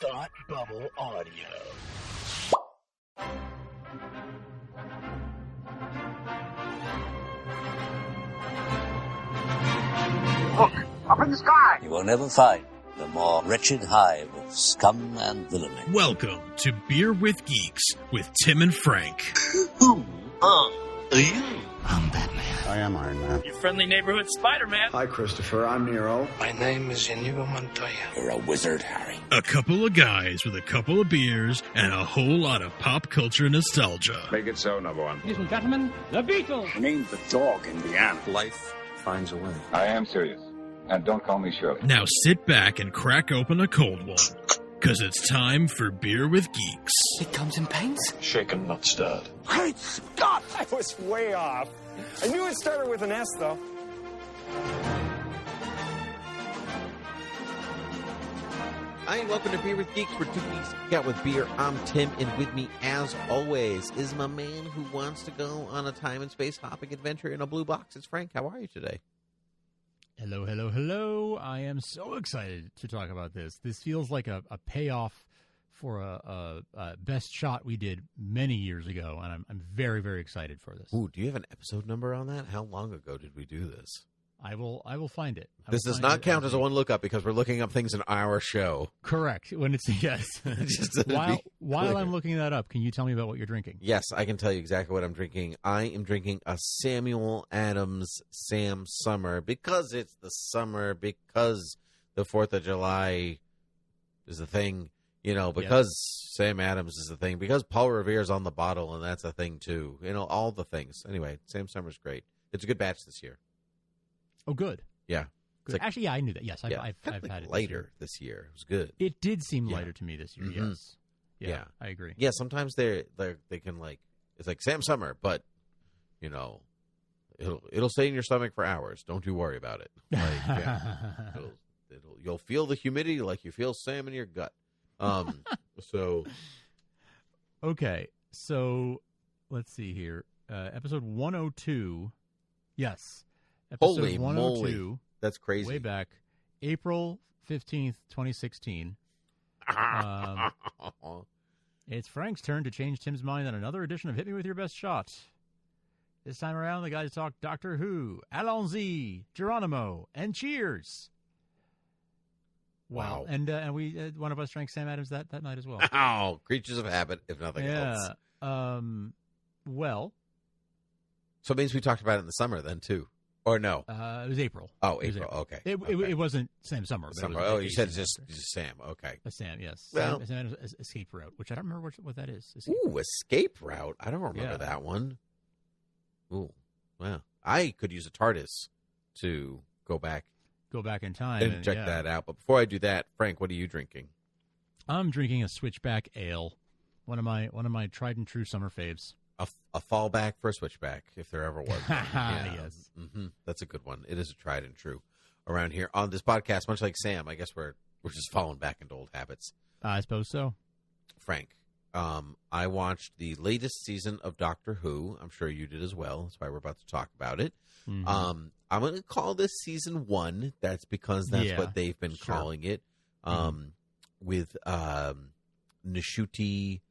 Thought Bubble Audio. Look, up in the sky! You will never find the more wretched hive of scum and villainy. Welcome to Beer with Geeks with Tim and Frank. Who are you? I'm Batman. I am Iron Man. Your friendly neighborhood Spider-Man. Hi, Christopher. I'm Nero. My name is Inigo Montoya. You're a wizard, Harry. A couple of guys with a couple of beers and a whole lot of pop culture nostalgia. Make it so, number one. Ladies and gentlemen, the Beatles. Named the dog Indiana. Life finds a way. I am serious. And don't call me Shirley. Now sit back and crack open a cold one, because it's time for Beer with Geeks. It comes in paints. Shaken, not stirred. Great Scott! I was way off. I knew it started with an S, though. Hi, and welcome to Beer with Geeks. We're 2 geeks out with beer. I'm Tim, and with me, as always, is my man who wants to go on a time and space hopping adventure in a blue box. It's Frank. How are you today? Hello, hello, hello. I am so excited to talk about this. This feels like a payoff for a best shot we did many years ago, and I'm very, very excited for this. Ooh, do you have an episode number on that? How long ago did we do this? I will find it. This does not count as a one lookup because we're looking up things in our show. Correct. When it's yes. While I'm looking that up, can you tell me about what you're drinking? Yes, I can tell you exactly what I'm drinking. I am drinking a Samuel Adams Sam Summer because it's the summer, because the 4th of July is the thing, you know, because Sam Adams is the thing, because Paul Revere's on the bottle, and that's a thing too. You know, all the things. Anyway, Sam Summer's great. It's a good batch this year. Oh, good. Yeah. Good. Like, actually, yeah, I knew that. Yes, yeah, I've had it lighter this year. It was good. It did seem lighter to me this year. Mm-hmm. Yes. Yeah, I agree. Yeah, sometimes they can like, it's like Sam Summer, but you know, it'll stay in your stomach for hours. Don't you worry about it. Like, yeah, you'll feel the humidity like you feel Sam in your gut. So okay, so let's see here. Episode 102. Yes. Episode Holy 102, moly. That's crazy. Way back, April 15th, 2016. It's Frank's turn to change Tim's mind on another edition of Hit Me With Your Best Shot. This time around, the guys talk Doctor Who, Allons-y, Geronimo, and Cheers. Wow. And we one of us drank Sam Adams that night as well. Oh, creatures of habit, if nothing else. Well. So it means we talked about it in the summer then, too. Or no? It was April. Oh, April. Okay. It wasn't Sam Summer. Summer. It was you said just Sam. Okay. A Sam, yes. Well, Sam Adams' Escape Route, which I don't remember what that is. Escape Route? I don't remember that one. Ooh, wow. I could use a TARDIS to go back in time and check that out. But before I do that, Frank, what are you drinking? I'm drinking a Switchback Ale, one of my tried and true summer faves. A fallback for a Switchback, if there ever was. Yes. Mm-hmm. That's a good one. It is a tried and true around here on this podcast. Much like Sam, I guess we're just falling back into old habits. I suppose so. Frank, I watched the latest season of Doctor Who. I'm sure you did as well. That's why we're about to talk about it. Mm-hmm. I'm going to call this season 1. That's because that's what they've been calling it. With Nishuti.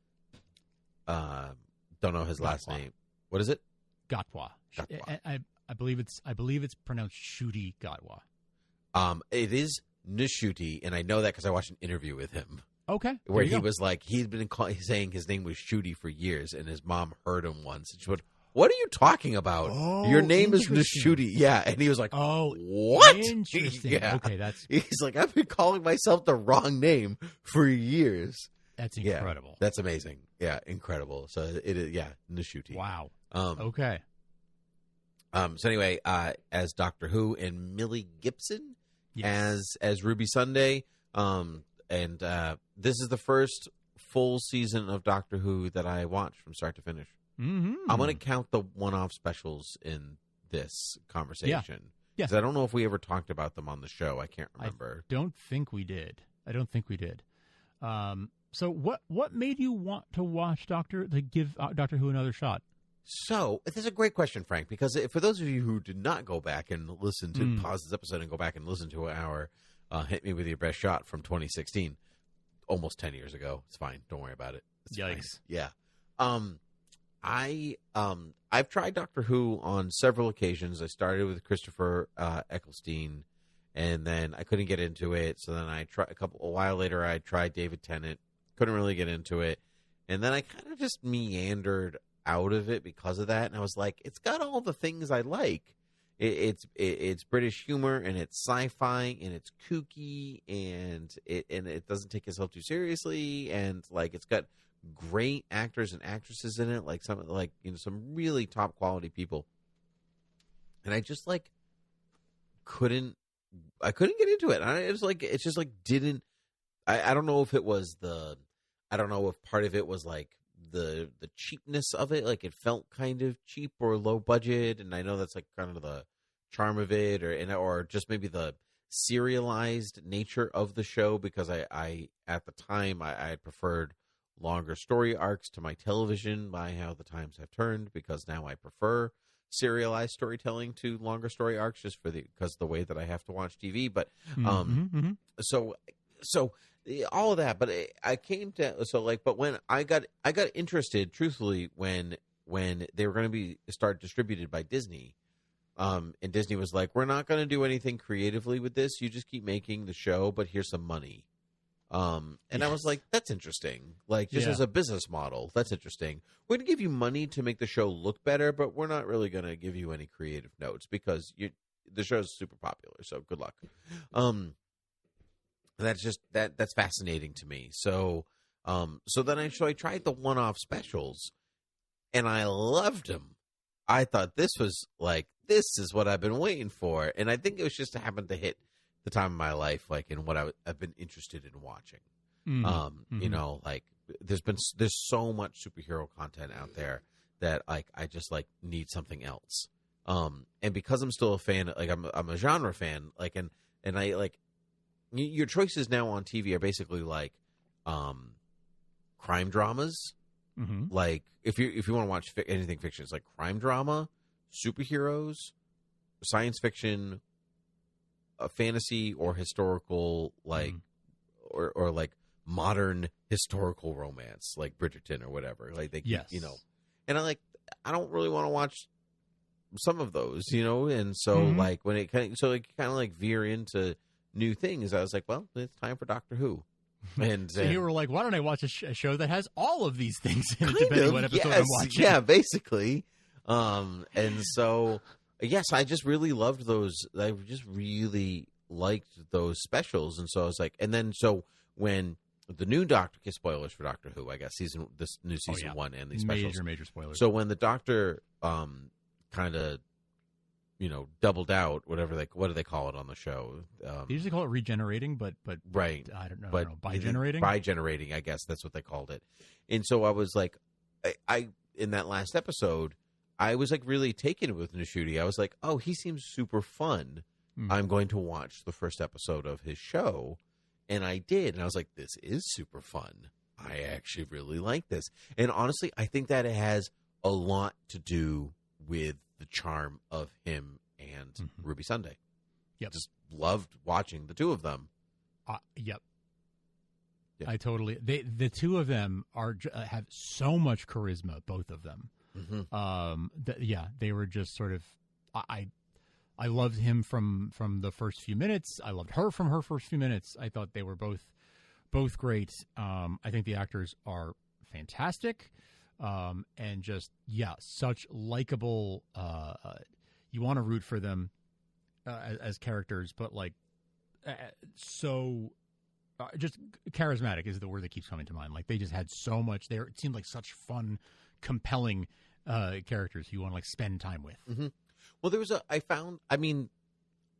Don't know his last name. What is it? Gatwa. I believe it's pronounced Shuti Gatwa. It is Nishuti, and I know that because I watched an interview with him. Okay. Where he was like, he'd been saying his name was Shuti for years, and his mom heard him once, and she went, "What are you talking about? Oh, your name is Nishuti." Yeah, and he was like, "Oh, what?" Interesting. Yeah. Okay, he's like, "I've been calling myself the wrong name for years." That's incredible. Yeah, that's amazing. Yeah, incredible. So it is, Nishuti. Wow. Okay. So anyway, as Doctor Who and Millie Gibson as Ruby Sunday, and this is the first full season of Doctor Who that I watched from start to finish. Mm-hmm. I'm going to count the one-off specials in this conversation. Yeah. Because I don't know if we ever talked about them on the show. I can't remember. I don't think we did. So what made you want to give Doctor Who another shot? So this is a great question, Frank, because for those of you who did not go back and listen to pause this episode and go back and listen to our Hit Me With Your Best Shot from 2016, almost 10 years ago. It's fine. Don't worry about it. It's Yikes. fine. Yeah. I've tried Doctor Who on several occasions. I started with Christopher Eccleston, and then I couldn't get into it. So then a while later, I tried David Tennant. Couldn't really get into it, and then I kind of just meandered out of it because of that. And I was like, it's got all the things I like. It's British humor, and it's sci-fi, and it's kooky, and it doesn't take itself too seriously, and like it's got great actors and actresses in it, like some really top quality people. And I just like couldn't get into it. I don't know if it was I don't know if part of it was like the cheapness of it, like it felt kind of cheap or low budget, and I know that's like kind of the charm of it, or just maybe the serialized nature of the show, because I at the time I preferred longer story arcs to my television by how the times have turned, because now I prefer serialized storytelling to longer story arcs just because the way that I have to watch TV. But so all of that, but I came to but when I got interested, truthfully, when they were going to start distributed by Disney, and Disney was like, we're not going to do anything creatively with this. You just keep making the show, but here's some money. And yes. I was like, that's interesting. Like, just as a business model, that's interesting. We're going to give you money to make the show look better, but we're not really going to give you any creative notes because the show's super popular. So good luck. That's just that's fascinating to me. So then I tried the one-off specials, and I loved them. I thought this is what I've been waiting for, and I think it was just happened to hit the time of my life, like in what I've been interested in watching. You know, like there's so much superhero content out there that like I just like need something else. And because I'm still a fan, like I'm a genre fan, like and I like your choices now on TV are basically like crime dramas. Like if you want to watch anything fiction, it's like crime drama, superheroes, science fiction, fantasy, or historical, like or like modern historical romance, like Bridgerton or whatever. Like they, you know, and I don't really want to watch some of those, you know, and so like when it kind of like veer into new things, I was like, well, it's time for Doctor Who. And so you were like, why don't I watch a show that has all of these things in it, depending on what episode I'm watching? Yeah, basically. And so, yes, I just really loved those. I just really liked those specials. And so I was like, and then so when the new Doctor, spoilers for Doctor Who, I guess, this new season 1 and these specials. Major spoilers. So when the Doctor kind of, you know, doubled out, what do they call it on the show? They usually call it regenerating, but right. I don't know. But bigenerating? Bigenerating, I guess that's what they called it. And so I was like, I in that last episode, I was like really taken with Ncuti. I was like, oh, he seems super fun. I'm going to watch the first episode of his show. And I did. And I was like, this is super fun. I actually really like this. And honestly, I think that it has a lot to do with the charm of him and Ruby Sunday. Yep. Just loved watching the two of them. Yep. I totally. The two of them have so much charisma, both of them. They were just sort of. I loved him from the first few minutes. I loved her from her first few minutes. I thought they were both great. I think the actors are fantastic. And just, such likable, you want to root for them as characters, but like, just charismatic is the word that keeps coming to mind. Like they just had so much there. It seemed like such fun, compelling characters you want to like spend time with. Well,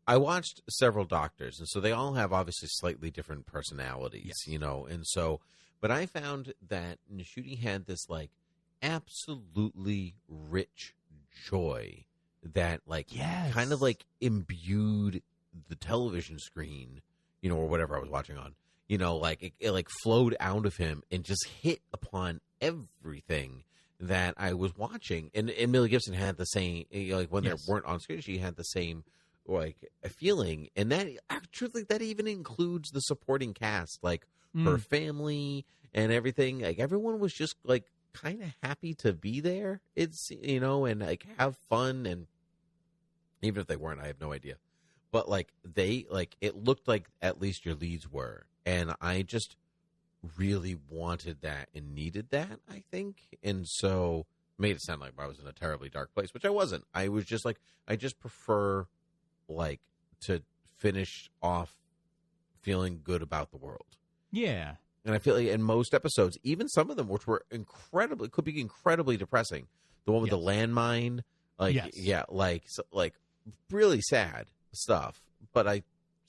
I watched several Doctors, and so they all have obviously slightly different personalities, you know, and so, but I found that Ncuti had this like absolutely rich joy that like kind of like imbued the television screen, you know, or whatever I was watching on, you know, like it like flowed out of him and just hit upon everything that I was watching. And Millie Gibson had the same, you know, like when they weren't on screen, she had the same like a feeling. And that truthfully, that even includes the supporting cast, like her family and everything. Like everyone was just like kind of happy to be there. It's and like have fun, and even if they weren't, I have no idea. But like it looked like at least your leads were, and I just really wanted that and needed that, I think. And so made it sound like I was in a terribly dark place, which I wasn't. I was just like, I just prefer like to finish off feeling good about the world. Yeah. And I feel like in most episodes, even some of them, which were could be incredibly depressing. The one with the landmine, like really sad stuff. But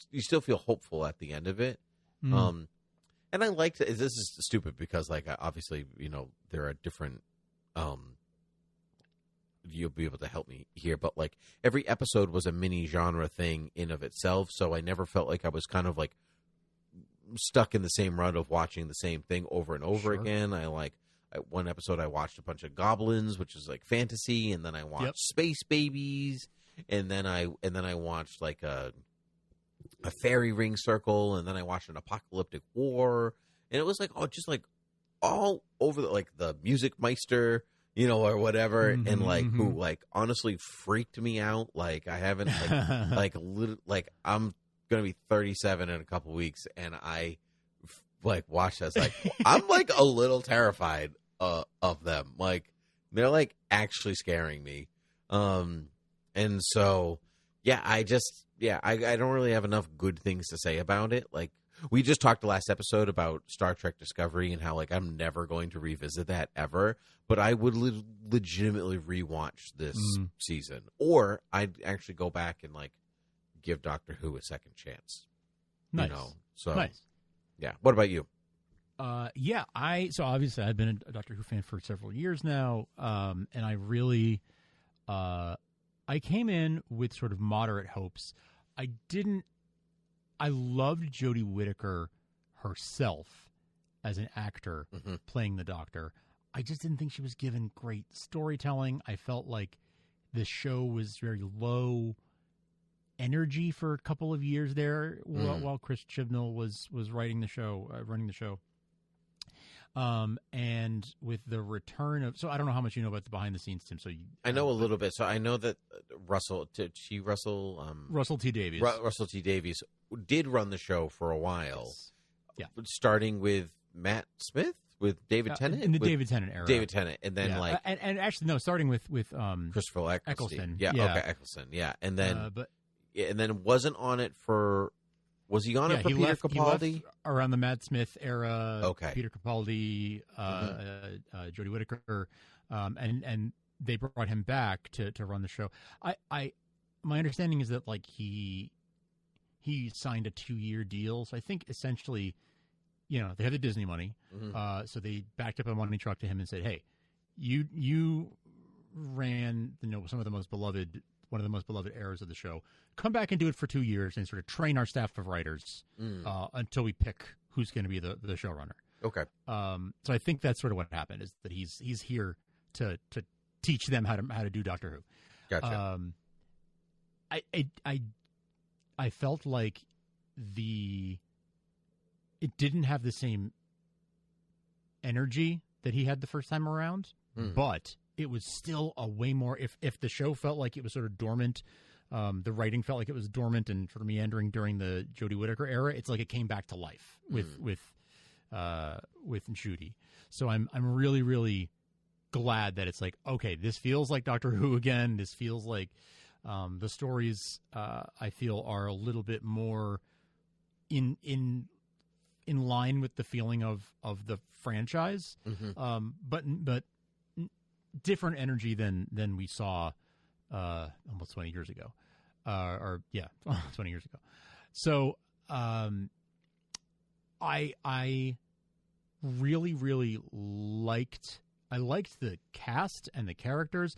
you still feel hopeful at the end of it. And I liked it. This is stupid because, like, obviously, there are different. You'll be able to help me here, but like every episode was a mini genre thing in of itself, so I never felt like I was kind of like stuck in the same rut of watching the same thing over and over again. One episode I watched a bunch of goblins, which is like fantasy, and then I watched space babies, and then I watched like a fairy ring circle, and then I watched an apocalyptic war, and it was like all over the Music Meister, or whatever, and like who like honestly freaked me out. Like I haven't I'm gonna be 37 in a couple weeks, and I like watched this. Like I'm like a little terrified of them. Like they're like actually scaring me. And so I don't really have enough good things to say about it. Like we just talked the last episode about Star Trek Discovery and how like I'm never going to revisit that ever, but I would legitimately rewatch this season, or I'd actually go back and like give Doctor Who a second chance. Nice. So nice. Yeah. What about you? So obviously I've been a Doctor Who fan for several years now, and I really I came in with sort of moderate hopes. I loved Jodie Whittaker herself as an actor playing the Doctor. I just didn't think she was given great storytelling. I felt like the show was very low energy for a couple of years there while Chris Chibnall was writing the show, running the show. And with the return of, so I don't know how much you know about the behind the scenes, Tim. So I know a little bit. So I know that Russell T Davies. Russell T Davies did run the show for a while. Yes. Yeah. Starting with Matt Smith, with David Tennant. In the David Tennant era. David Tennant. And then and actually, no, starting with Christopher Eccleston. Yeah. Okay. Eccleston. Yeah. And then, and then wasn't on it for, was he on it for Peter Capaldi? He left around the Matt Smith era. Okay. Peter Capaldi, Jodie Whittaker, and they brought him back to run the show. My understanding is that like he signed a 2-year deal. So I think essentially, they had the Disney money. So they backed up a money truck to him and said, "Hey, you ran one of the most beloved eras of the show. Come back and do it for 2 years and sort of train our staff of writers until we pick who's going to be the showrunner." Okay. So I think that's sort of what happened, is that he's here to teach them how to do Doctor Who. Gotcha. I felt like it didn't have the same energy that he had the first time around, but it was still a way more, if the show felt like it was sort of dormant, the writing felt like it was dormant and sort of meandering during the Jodie Whittaker era, it's like it came back to life with Judy. So I'm really, really glad that it's like, okay, this feels like Doctor Who again. This feels like the stories I feel are a little bit more in line with the feeling of the franchise, but different energy than we saw almost 20 years ago, 20 years ago. So I really, really liked the cast and the characters.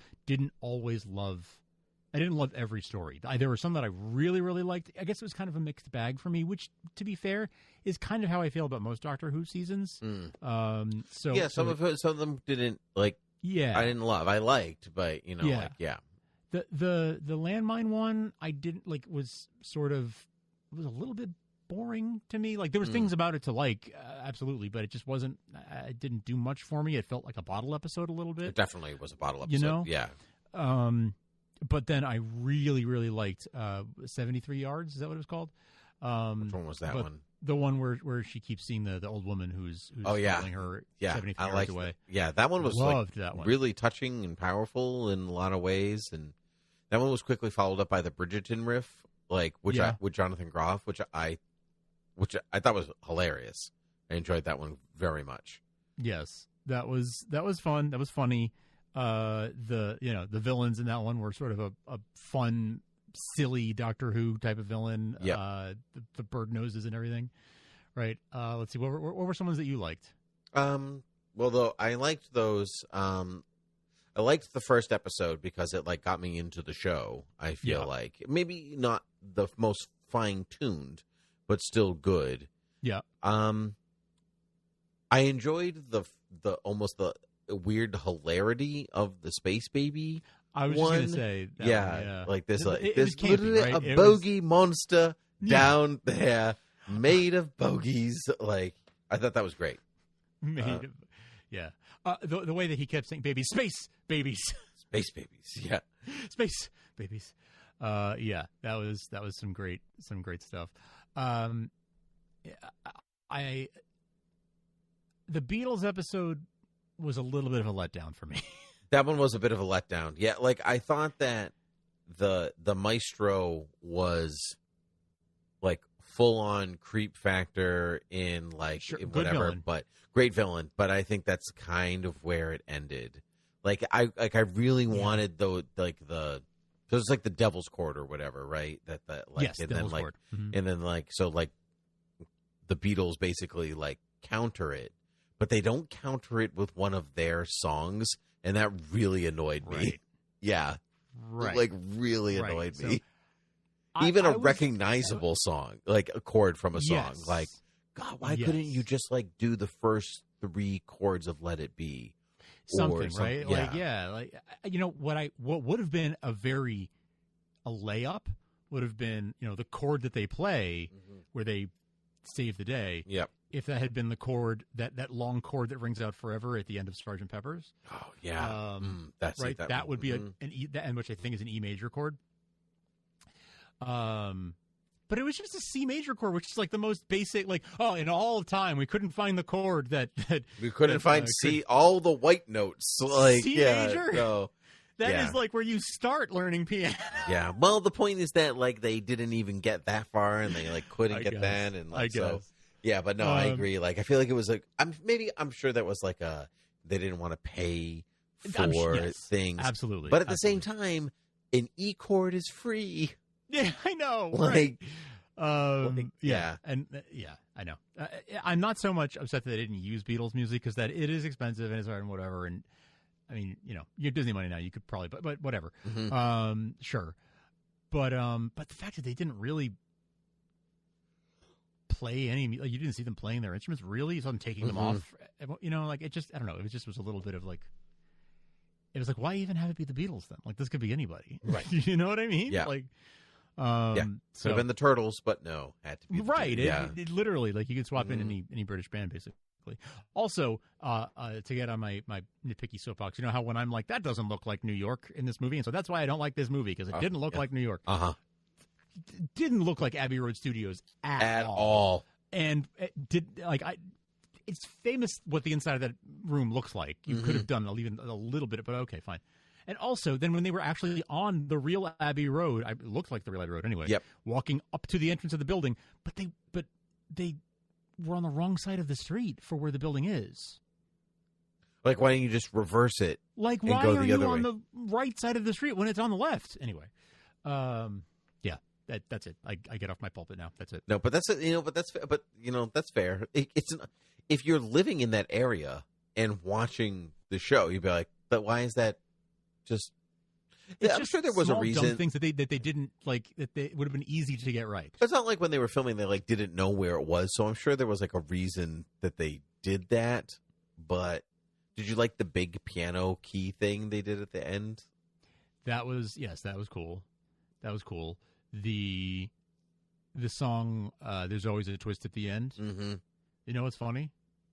I didn't love every story. There were some that I really, really liked. I guess it was kind of a mixed bag for me, which, to be fair, is kind of how I feel about most Doctor Who seasons. Some of them didn't like. Yeah, I didn't love. I liked, but The landmine one I didn't like. Was a little bit boring to me. Like there was things about it to like, absolutely, but it just wasn't. It didn't do much for me. It felt like a bottle episode a little bit. It definitely was a bottle episode. You know? Yeah. But then I really, really liked 73 Yards. Is that what it was called? Which one was that one? The one where she keeps seeing the old woman who's following her 73 yards away. That one was Loved that one. Really touching and powerful in a lot of ways. And that one was quickly followed up by the Bridgerton riff, with Jonathan Groff, which I thought was hilarious. I enjoyed that one very much. Yes, that was fun. That was funny. The villains in that one were sort of a fun, silly Doctor Who type of villain. Yep. The bird noses and everything. Right. Let's see. What were some ones that you liked? Well, though I liked those. I liked the first episode because it got me into the show. I feel like maybe not the most fine tuned, but still good. Yeah. I enjoyed the almost the weird hilarity of the space baby. I was just going to say, that one, yeah, like this, it this was campy, right? A bogey monster down there made of bogeys. I thought that was great. The way that he kept saying "babies, space babies, space babies," yeah, space babies. That was some great stuff. The Beatles episode was a little bit of a letdown for me. That one was a bit of a letdown. Yeah, I thought that the Maestro was full on creep factor in in whatever, but great villain. But I think that's kind of where it ended. I really wanted there's the Devil's Court or whatever, right? Yes, and Devil's Court. And then the Beatles basically counter it, but they don't counter it with one of their songs, and that really annoyed me. Right. Yeah, right. Really annoyed me. So even a recognizable song, a chord from a song, yes. God, why couldn't you just do the first 3 chords of "Let It Be"? Something, right? Yeah. What would have been a layup would have been, the chord that they play where they save the day. Yep. If that had been the chord, that long chord that rings out forever at the end of Sgt. Pepper's. Oh yeah. That's right. it, that would be an E, which I think is an E major chord. But it was just a C major chord, which is the most basic. In all of time, we couldn't find the chord that we couldn't find C. All the white notes, C major. No. That is where you start learning piano. Yeah. Well, the point is that they didn't even get that far, and they couldn't get that, and I guess. So. Yeah, but no, I agree. I feel like it was I'm sure that was they didn't want to pay for things. Absolutely. But at the same time, an E chord is free. Yeah, I know. Yeah. And I know. I'm not so much upset that they didn't use Beatles music because that it is expensive and it's hard and whatever. And I mean, you have Disney money now. You could probably, but whatever. Mm-hmm. Sure. But the fact that they didn't really play any, you didn't see them playing their instruments really. You saw them taking them off. It just, I don't know. It just was a little bit of it was why even have it be the Beatles then? This could be anybody. Right. You know what I mean? Yeah. So could have been the Turtles, but no, had to be the right. Beatles. It literally you could swap in any British band basically. Also, to get on my nitpicky soapbox, how when I'm that doesn't look like New York in this movie, and so that's why I don't like this movie because it didn't look like New York. Didn't look like Abbey Road Studios at all. And it's famous what the inside of that room looks like. You could have done even a little bit, but okay, fine. And also, then when they were actually on the real Abbey Road, it looked like the real Abbey Road anyway. Yep. Walking up to the entrance of the building, but they were on the wrong side of the street for where the building is. Why don't you just reverse it? Why go are the other you on way? the right side of the street when it's on the left? Anyway, that's it. I get off my pulpit now. That's it. No, but that's that's fair. It's if you're living in that area and watching the show, you'd be like, but why is that? I'm sure there was a reason. Dumb things that they didn't that they would have been easy to get right. It's not like when they were filming, they didn't know where it was. So I'm sure there was a reason that they did that. But did you like the big piano key thing they did at the end? That was cool. That was cool. The the song "There's Always a Twist at the End." Mm-hmm. You know what's funny?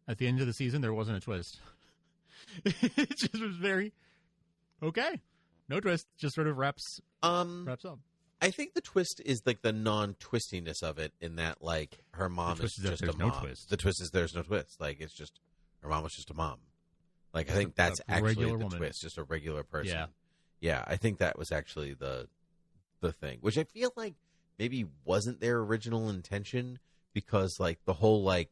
At the end of the season, there wasn't a twist. It just was very okay. No twist. Just sort of wraps up. I think the twist is like the non-twistiness of it, in that like her mom is just a mom. No twist. The twist is there's no twist. Like it's just her mom was just a mom. Like I think that's actually the woman. twist, just a regular person. Yeah. Yeah, I think that was actually the thing, which I feel like maybe wasn't their original intention, because like the whole like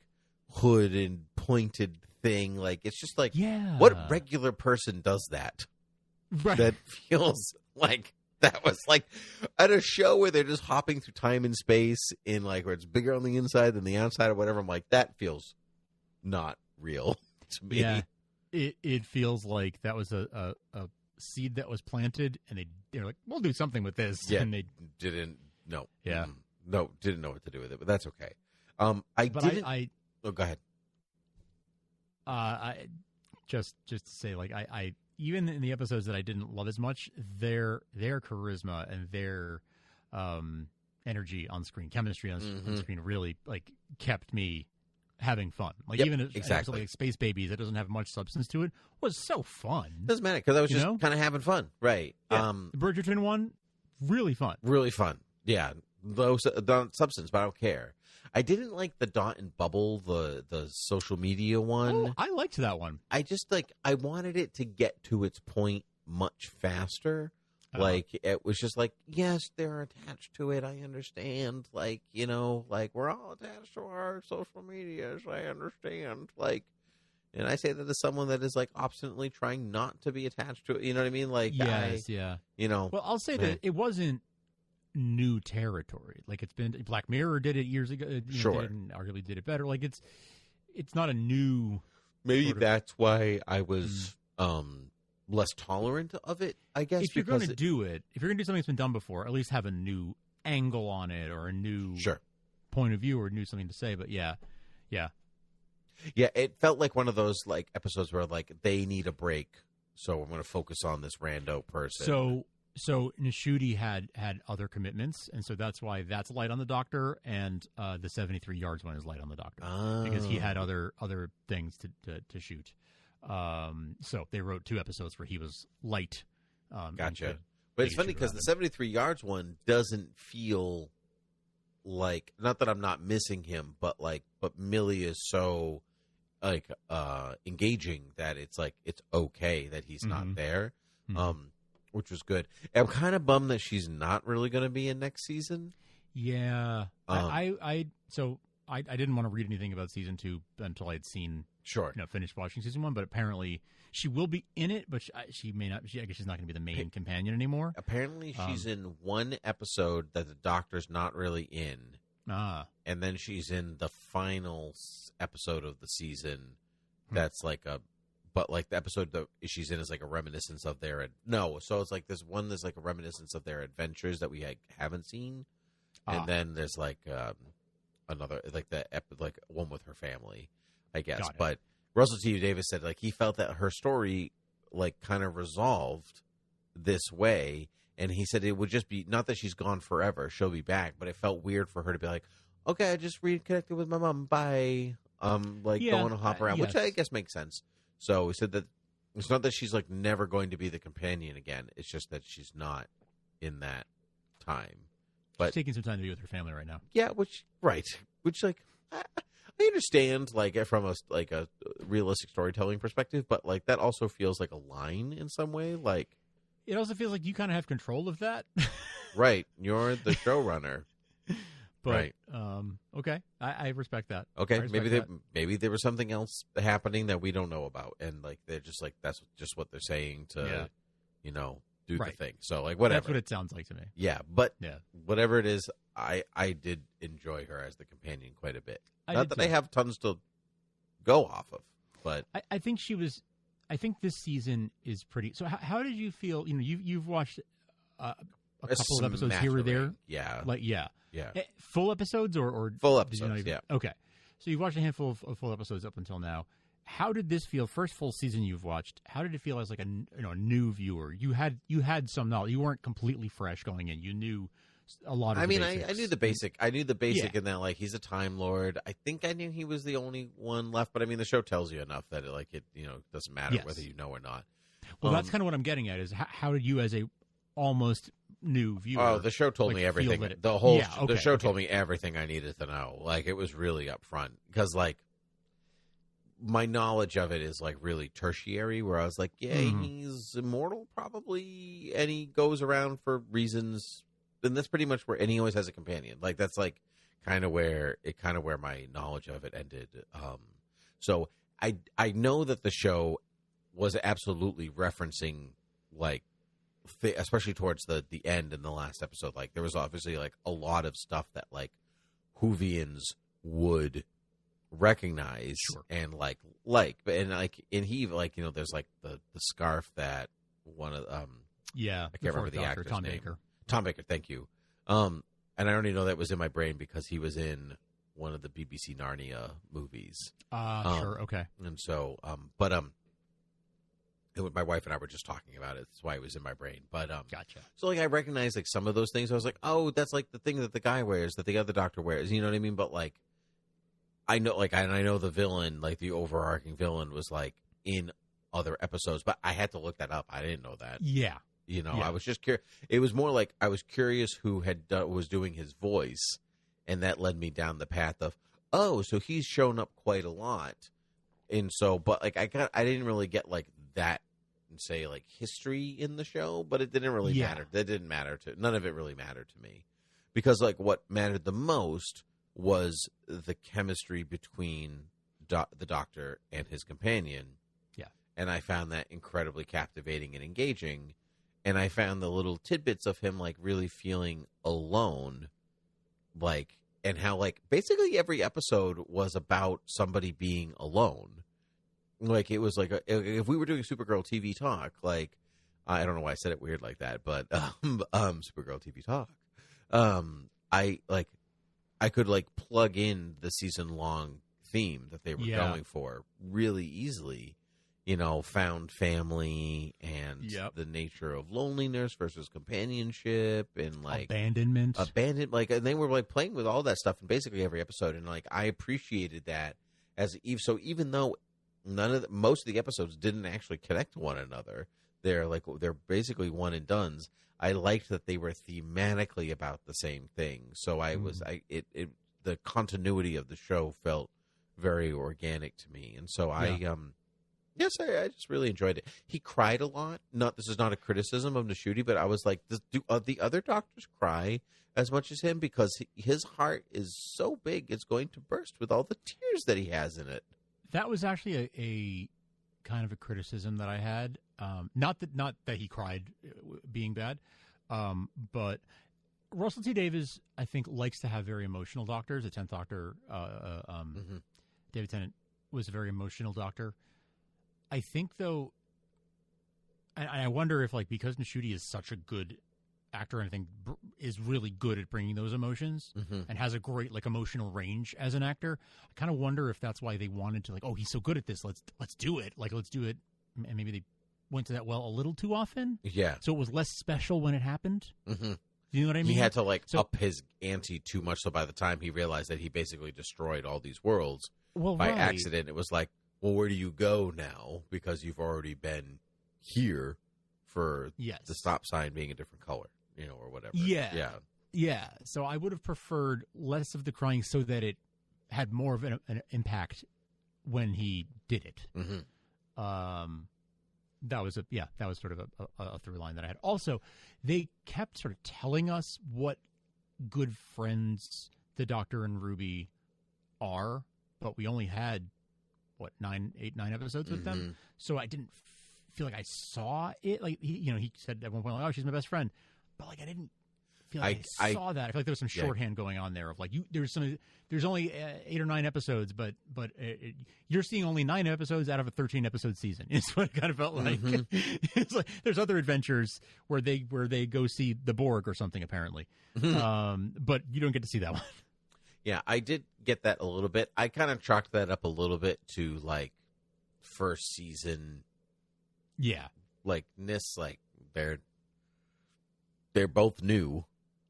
hood and pointed thing, like it's just like, what regular person does that? Right. That feels like that was like at a show where they're just hopping through time and space in like where it's bigger on the inside than the outside or whatever. I'm like, that feels not real to me. Yeah. It feels like that was a seed that was planted, and they're like, we'll do something with this. Yeah, and they didn't. No. Yeah. No, didn't know what to do with it, but that's okay. Oh, go ahead. I just to say, like, I even in the episodes that I didn't love as much, their charisma and their energy on screen, chemistry on screen, really like kept me having fun. Like even exactly like Space Babies, that doesn't have much substance to it, was so fun. Doesn't matter, because I was just kind of having fun, right? Yeah. The Bridgerton one, really fun. Really fun. Yeah, low substance, but I don't care. I didn't like the Dot and Bubble, the social media one. Oh, I liked that one. I just I wanted it to get to its point much faster. Like, it was just like, yes, they're attached to it. I understand. Like, like we're all attached to our social medias. I understand. Like, and I say that as someone that is like obstinately trying not to be attached to it. You know what I mean? Like, yes, Well, I'll say that it wasn't new territory. Like, it's been Black Mirror did it years ago. Sure, and arguably did it better. Like, it's not a new. Maybe that's why I was less tolerant of it, I guess. If you're going to do it, if you're going to do something that's been done before, at least have a new angle on it, or a new point of view, or new something to say. But yeah, it felt like one of those like episodes where like they need a break, so I'm going to focus on this rando person. So Nishudi had other commitments, and so that's why that's light on the Doctor, and the 73 yards one is light on the Doctor because he had other things to shoot. So they wrote 2 episodes where he was light. Gotcha. But it's funny because the 73 yards one doesn't feel like, not that I'm not missing him, but Millie is so like engaging that it's like it's okay that he's not there. Which was good. I'm kind of bummed that she's not really going to be in next season. Yeah. I didn't want to read anything about season 2 until I'd seen finished watching season 1, but apparently she will be in it, but she may not. I guess she's not going to be the main companion anymore. Apparently she's in one episode that the Doctor's not really in. And then she's in the final episode of the season that's like a, but like the episode that she's in is like a reminiscence of their, so it's like there's one that's like a reminiscence of their adventures that we haven't seen. And then there's like another, like like one with her family, I guess. But Russell T. Davis said like he felt that her story like kind of resolved this way. And he said it would just be, not that she's gone forever, she'll be back, but it felt weird for her to be like, okay, I just reconnected with my mom, bye. Going to hop around, which I guess makes sense. So he said that it's not that she's like never going to be the companion again. It's just that she's not in that time. But she's taking some time to be with her family right now. Yeah, which like I understand like from a realistic storytelling perspective, but like that also feels like a line in some way. Like it also feels like you kind of have control of that. Right, you're the showrunner. But, right. Okay. I respect that. Okay. Maybe there was something else happening that we don't know about, and like they're just like that's just what they're saying to, do the thing. So like whatever. That's what it sounds like to me. Yeah, but whatever it is, I did enjoy her as the companion quite a bit. Not that I have tons to go off of, but I think she was. I think this season is pretty. So how did you feel? You've watched a couple of episodes here or there. Yeah. Yeah. Full episodes or full episodes, yeah. Okay. So you've watched a handful of full episodes up until now. How did this feel? First full season you've watched. How did it feel as like a new viewer? You had some knowledge. You weren't completely fresh going in. You knew a lot of. I mean, basics. I knew the basic. I knew the basic Yeah. in that, like, he's a Time Lord. I think I knew he was the only one left, but I mean, the show tells you enough that it doesn't matter Yes. whether you know or not. Well, that's kind of what I'm getting at. Is how did you, as a almost new viewer? Oh, the show told me everything. The show told me everything I needed to know. Like, it was really upfront because, like, my knowledge of it is, like, really tertiary, where I was like, yeah, he's immortal probably, and he goes around for reasons, and that's pretty much where, and he always has a companion. Like, that's, like, kind of where my knowledge of it ended. So I know that the show was absolutely referencing, like, especially towards the end in the last episode, like, there was obviously, like, a lot of stuff that, like, Whovians would recognize and he, like, there's, like, the scarf that one of I can't remember the actor's name. Tom Baker, thank you. And I already know that was in my brain because he was in one of the BBC Narnia movies. Sure, okay. And so my wife and I were just talking about it. That's why it was in my brain. But gotcha. So, like, I recognized, like, some of those things. I was like, oh, that's, like, the thing that the guy wears, that the other doctor wears. You know what I mean? But, like, I know, like, and I know the villain, like, the overarching villain was, like, in other episodes. But I had to look that up. I didn't know that. Yeah. I was just curious. It was more like I was curious who was doing his voice, and that led me down the path of, oh, so he's shown up quite a lot. And so, but, like, I didn't really get, like, that, say, like, history in the show, but it didn't really matter. That didn't matter none of it really mattered to me, because, like, what mattered the most was the chemistry between the doctor and his companion. Yeah. And I found that incredibly captivating and engaging. And I found the little tidbits of him, like, really feeling alone, like, and how, like, basically every episode was about somebody being alone. Like, it was like, if we were doing Supergirl TV talk, like, I don't know why I said it weird like that, but Supergirl TV talk, I could, like, plug in the season long theme that they were going for really easily. Found family and the nature of loneliness versus companionship and, like, abandonment, like, and they were, like, playing with all that stuff in basically every episode, and, like, I appreciated that even though most of the episodes didn't actually connect to one another, they're basically one and dones. I liked that they were thematically about the same thing, so the continuity of the show felt very organic to me, and so Yes, I just really enjoyed it. He cried a lot. This is not a criticism of Nishudi, but I was like, do the other doctors cry as much as him? Because his heart is so big, it's going to burst with all the tears that he has in it. That was actually a kind of a criticism that I had. Not that he cried being bad, but Russell T Davies, I think, likes to have very emotional doctors. The 10th Doctor, David Tennant, was a very emotional doctor. I think, though, and I wonder if, like, because Nishudi is such a good actor and I think is really good at bringing those emotions and has a great, like, emotional range as an actor, I kind of wonder if that's why they wanted to, like, oh, he's so good at this, let's do it. Like, let's do it. And maybe they went to that well a little too often. Yeah. So it was less special when it happened. Mm-hmm. Do you know what I mean? He had to, like, up his ante too much, so by the time he realized that he basically destroyed all these worlds by accident, it was like, well, where do you go now? Because you've already been here for the stop sign being a different color, or whatever. Yeah. Yeah. So I would have preferred less of the crying so that it had more of an impact when he did it. Mm-hmm. That was sort of a through line that I had. Also, they kept sort of telling us what good friends the Doctor and Ruby are, but we only had 9 episodes with them, so I didn't feel like I saw it. Like he said at one point, like, "Oh, she's my best friend," but like I didn't feel like I saw that. I feel like there was some shorthand going on there of like there's only 8 or 9 episodes, but you're seeing only 9 episodes out of a 13 episode season. Is what it kind of felt like. It's like there's other adventures where they go see the Borg or something apparently, but you don't get to see that one. Yeah, I did get that a little bit. I kind of chalked that up a little bit to, like, first season. Yeah. Like, they're both new,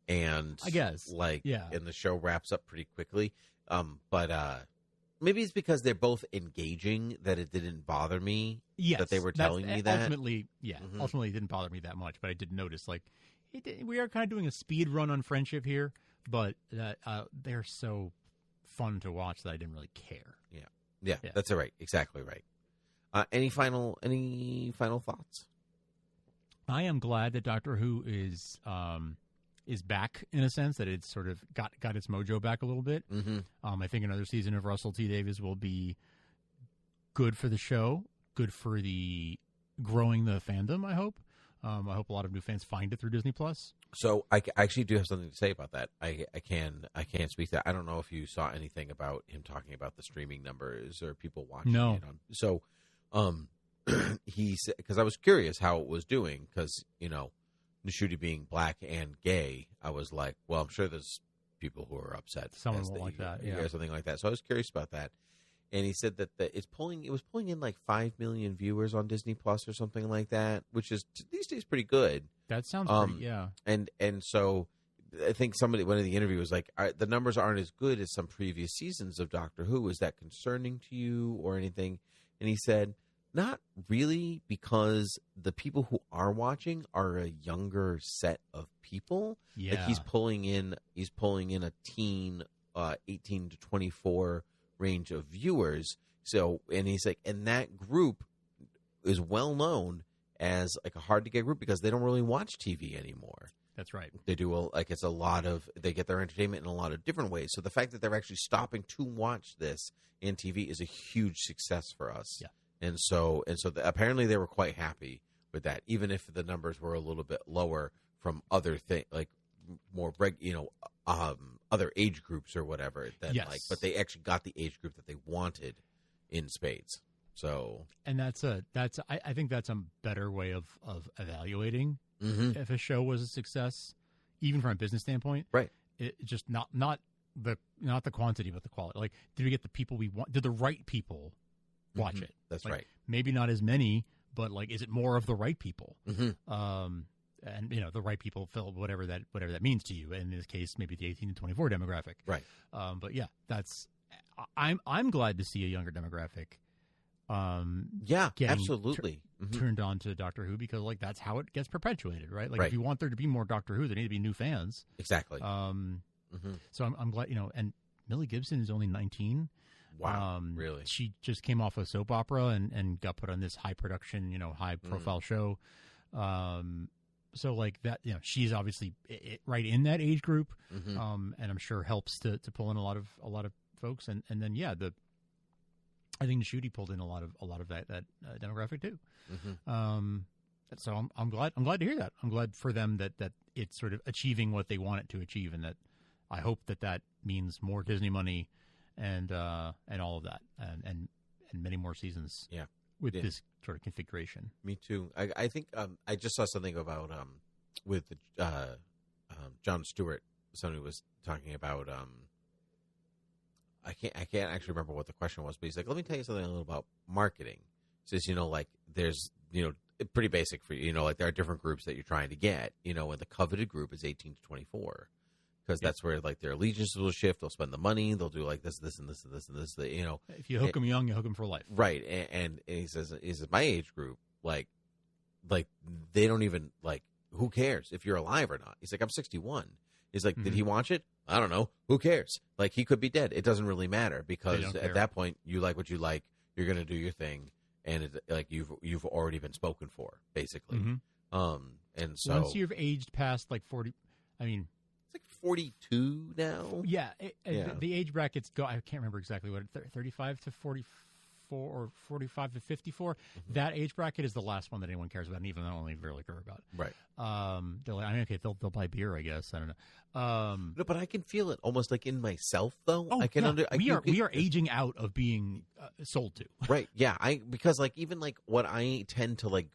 and I guess, and the show wraps up pretty quickly. But maybe it's because they're both engaging that it didn't bother me. Yes, that they were telling me that. Ultimately, ultimately it didn't bother me that much. But I did notice, we are kind of doing a speed run on friendship here, but they're so fun to watch that I didn't really care. Yeah, that's right. Exactly right. Any final thoughts? I am glad that Doctor Who is back in a sense, that it's sort of got its mojo back a little bit. Mm-hmm. I think another season of Russell T Davies will be good for the show, good for the growing the fandom. I hope a lot of new fans find it through Disney Plus. So I actually do have something to say about that. I can speak to that. I don't know if you saw anything about him talking about the streaming numbers or people watching it on. So he said, because I was curious how it was doing, because Ncuti being black and gay, I was like, well, I'm sure there's people who are upset. Someone will like that, or something like that. So I was curious about that. And he said that it was pulling in like 5 million viewers on Disney Plus or something like that, which is these days pretty good. That sounds pretty, yeah. And so I think one of the interviews was like, the numbers aren't as good as some previous seasons of Doctor Who. Is that concerning to you or anything? And he said, not really, because the people who are watching are a younger set of people. Yeah. Like he's pulling in a teen, 18 to 24 range of viewers. So, and he's like, and that group is well known as like a hard to get group because they don't really watch TV anymore. That's right. They do they get their entertainment in a lot of different ways. So the fact that they're actually stopping to watch this in TV is a huge success for us. Yeah. And so apparently they were quite happy with that, even if the numbers were a little bit lower from other things, like more other age groups or whatever. But they actually got the age group that they wanted in spades. So, and I think that's a better way of evaluating if a show was a success, even from a business standpoint. Right. It just not the quantity, but the quality. Like, did we get the people we want? Did the right people watch it? That's like, right. Maybe not as many, but like, is it more of the right people? Mm-hmm. And the right people fill whatever that means to you. In this case, maybe the 18 to 24 demographic. Right. But yeah, I'm glad to see a younger demographic. Absolutely. Turned on to Doctor Who, because like that's how it gets perpetuated, right? Like, right. If you want there to be more Doctor Who, there need to be new fans. Exactly. So I'm glad, and Millie Gibson is only 19. Wow, really? She just came off a soap opera and got put on this high production, high profile show. So like that, she's obviously right in that age group, and I'm sure helps to pull in a lot of folks, and then I think Ncuti pulled in a lot of that demographic too. So I'm glad to hear that. I'm glad for them that it's sort of achieving what they want it to achieve, and that I hope that means more Disney money and all of that, and many more seasons. Yeah. With this sort of configuration. Me too. I think I just saw something about with Jon Stewart. Somebody was talking about I can't actually remember what the question was, but he's like, let me tell you something a little about marketing. He says, like there's pretty basic for you, like there are different groups that you're trying to get, and the coveted group is 18 to 24. Because that's where like their allegiances will shift. They'll spend the money. They'll do like this, and this, and this, and this. If you hook them young, you hook them for life. Right. And he says my age group, like they don't even like. Who cares if you're alive or not? He's like, I'm 61. He's like, did he watch it? I don't know. Who cares? Like he could be dead. It doesn't really matter because at that point you like what you like. You're gonna do your thing, and it's like you've already been spoken for basically. And so once you've aged past like 40, I mean. It's like 42 now. Yeah, the age brackets go. I can't remember exactly what 35 to 44 or 45 to 54. That age bracket is the last one that anyone cares about, and even I don't really care about. Right. They're like, okay, they'll buy beer, I guess. I don't know. No, but I can feel it almost like in myself, though. Oh, I can we are aging out of being sold to. Right. Yeah. Because like even like what I tend to like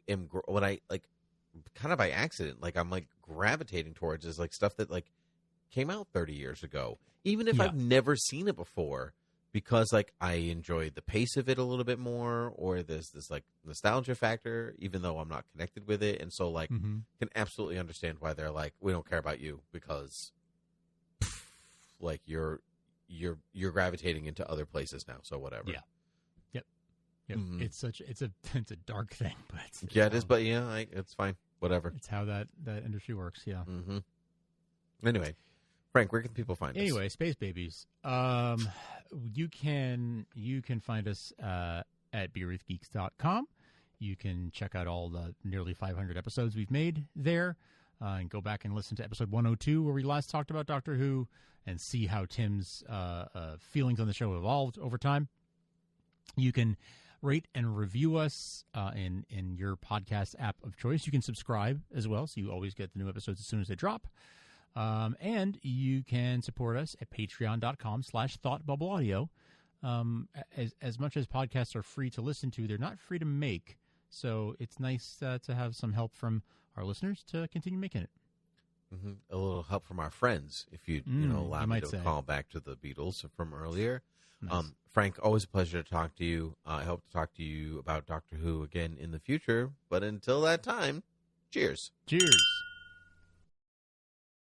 what I like kind of by accident, like I'm like gravitating towards is like stuff that like came out 30 years ago. Even if I've never seen it before, because like I enjoyed the pace of it a little bit more, or there's this like nostalgia factor, even though I'm not connected with it, and so like can absolutely understand why they're like, we don't care about you because like you're gravitating into other places now, so whatever. Yeah. Yep. It's a dark thing, but it is. But it's fine. Whatever. It's how that industry works. Yeah. Mm-hmm. Anyway, Frank, where can people find us? Anyway, Space Babies. You can find us at beerwithgeeks.com. You can check out all the nearly 500 episodes we've made there, and go back and listen to episode 102 where we last talked about Doctor Who, and see how Tim's feelings on the show evolved over time. You can rate and review us in your podcast app of choice. You can subscribe as well, so you always get the new episodes as soon as they drop. And you can support us at patreon.com/thoughtbubbleaudio. As much as podcasts are free to listen to, they're not free to make. So it's nice to have some help from our listeners to continue making it. Mm-hmm. A little help from our friends, if you allow me to call back to the Beatles from earlier. Nice. Frank, always a pleasure to talk to you. I hope to talk to you about Doctor Who again in the future. But until that time, cheers. Cheers.